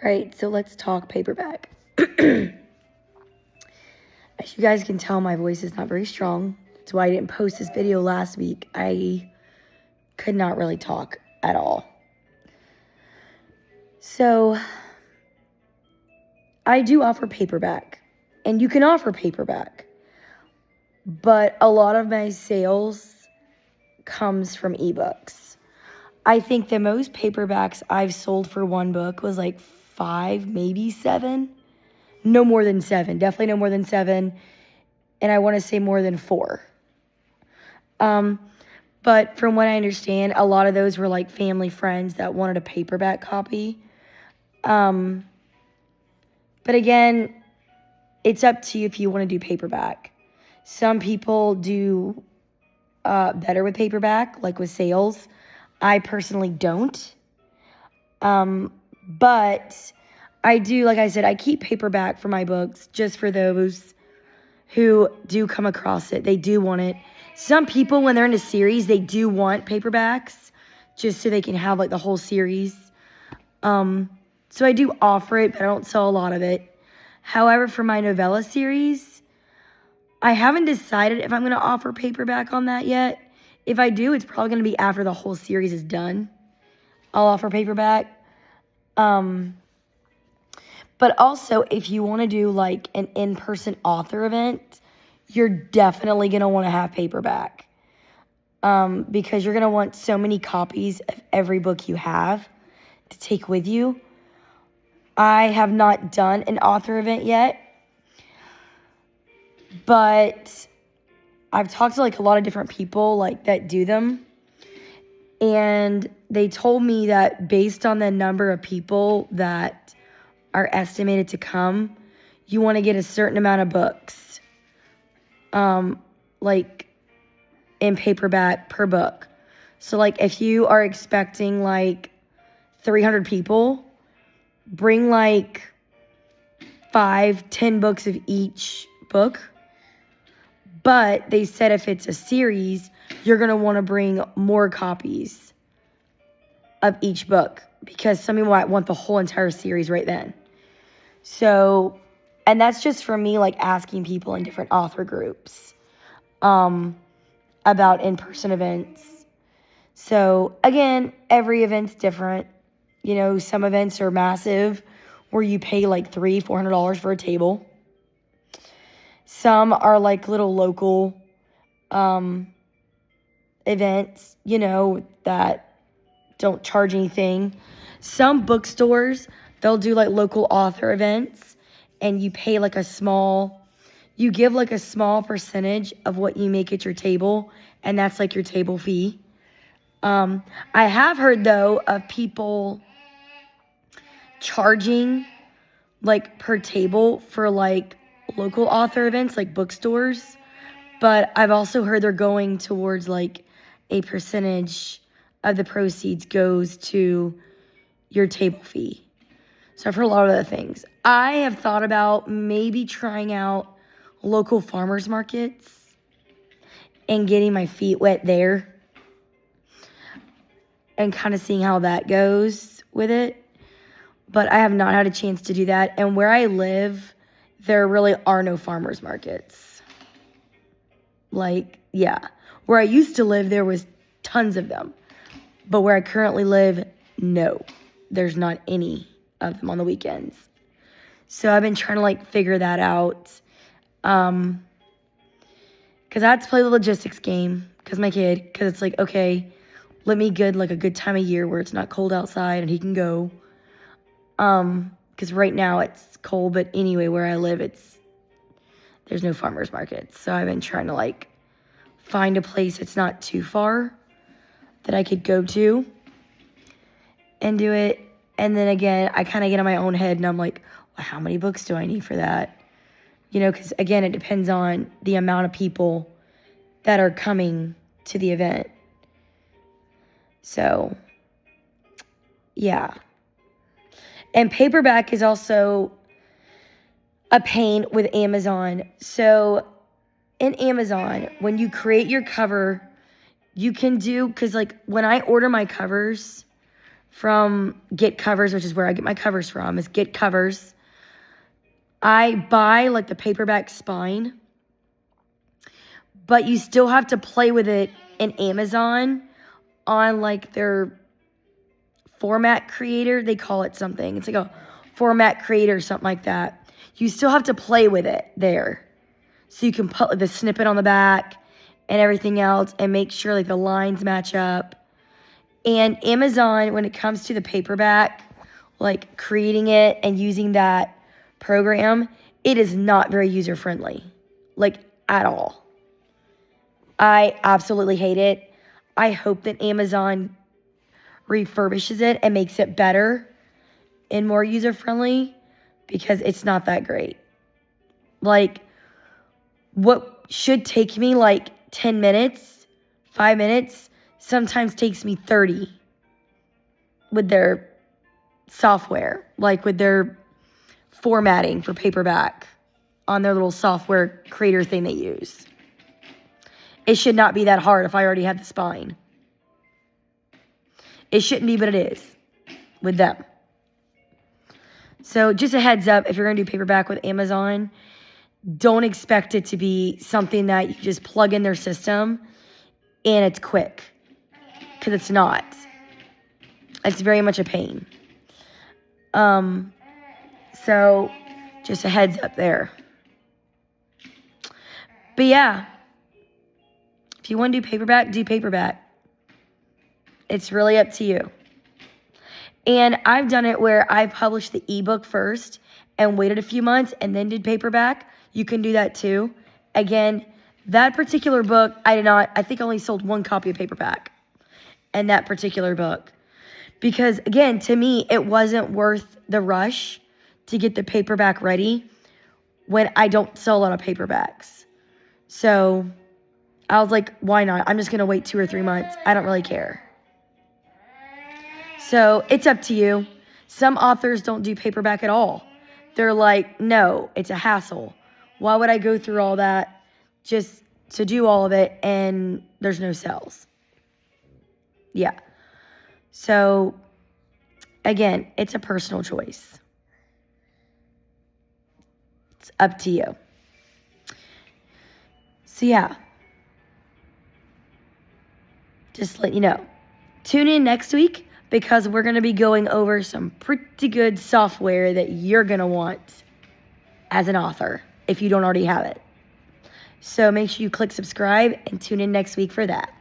All right, so let's talk paperback. As you guys can tell, my voice is not very strong. That's why I didn't post this video last week. I could not really talk at all. So, I do offer paperback, and you can offer paperback. But a lot of my sales comes from ebooks. I think the most paperbacks I've sold for one book was like 5, maybe 7. No more than 7. Definitely no more than 7. And I want to say more than 4. But from what I understand, a lot of those were like family friends that wanted a paperback copy. But again, it's up to you if you want to do paperback. Some people do better with paperback, like with sales. I personally don't. But I do, like I said, I keep paperback for my books just for those who do come across it. They do want it. Some people, when they're in a series, they do want paperbacks just so they can have like the whole series. So I do offer it, but I don't sell a lot of it. However, for my novella series, I haven't decided if I'm going to offer paperback on that yet. If I do, it's probably going to be after the whole series is done. I'll offer paperback. But also, if you want to do like an in-person author event, you're definitely going to want to have paperback. Because you're going to want so many copies of every book you have to take with you. I have not done an author event yet, but I've talked to like a lot of different people like that do them, and they told me that based on the number of people that are estimated to come, you want to get a certain amount of books, like in paperback per book. So like if you are expecting like 300 people, bring like 5-10 books of each book. But they said if it's a series, you're going to want to bring more copies of each book because some people might want the whole entire series right then. So, and that's just for me, like asking people in different author groups about in-person events. So again, every event's different. You know, some events are massive where you pay like $300-400 for a table. Some are like little local events, you know, that don't charge anything. Some bookstores, they'll do like local author events and you pay like you give like a small percentage of what you make at your table, and that's like your table fee. I have heard though of people charging like per table for like local author events like bookstores, but I've also heard they're going towards like a percentage of the proceeds goes to your table fee. So I've heard a lot of other things. I have thought about maybe trying out local farmers markets and getting my feet wet there and kind of seeing how that goes with it. But I have not had a chance to do that. And where I live, there really are no farmers markets. Like, yeah. Where I used to live, there was tons of them. But where I currently live, no. There's not any of them on the weekends. So I've been trying to, like, figure that out. Because I had to play the logistics game because my kid. Because it's like, okay, let me get, like, a good time of year where it's not cold outside and he can go. Because right now it's cold, but anyway, where I live, there's no farmers markets. So I've been trying to like find a place that's not too far that I could go to and do it. And then again, I kind of get in my own head and I'm like, well, how many books do I need for that? You know, because again, it depends on the amount of people that are coming to the event. So, yeah. And paperback is also a pain with Amazon. So in Amazon, when you create your cover, you can do, because like when I order my covers, from Get Covers, which is where I get my covers from, is Get Covers. I buy like the paperback spine, but you still have to play with it in Amazon on like their format creator. They call it something. It's like a format creator or something like that. You still have to play with it there. So you can put like, the snippet on the back and everything else and make sure like the lines match up. And Amazon, when it comes to the paperback, like creating it and using that program, it is not very user-friendly, like at all. I absolutely hate it. I hope that Amazon refurbishes it and makes it better and more user-friendly, because it's not that great. Like, what should take me like 10 minutes, 5 minutes, sometimes takes me 30 with their software, like with their formatting for paperback on their little software creator thing they use. It should not be that hard if I already had the spine. It shouldn't be, but it is with them. So just a heads up, if you're going to do paperback with Amazon, don't expect it to be something that you just plug in their system and it's quick, because it's not. It's very much a pain. So just a heads up there. But yeah, if you want to do paperback, do paperback. It's really up to you. And I've done it where I published the ebook first and waited a few months and then did paperback. You can do that too. Again, that particular book, I think only sold one copy of paperback in that particular book. Because again, to me, it wasn't worth the rush to get the paperback ready when I don't sell a lot of paperbacks. So I was like, why not? I'm just going to wait 2 or 3 months. I don't really care. So it's up to you. Some authors don't do paperback at all. They're like, no, it's a hassle. Why would I go through all that just to do all of it and there's no sales? Yeah. So again, it's a personal choice. It's up to you. So yeah. Just let you know. Tune in next week, because we're going to be going over some pretty good software that you're going to want as an author if you don't already have it. So make sure you click subscribe and tune in next week for that.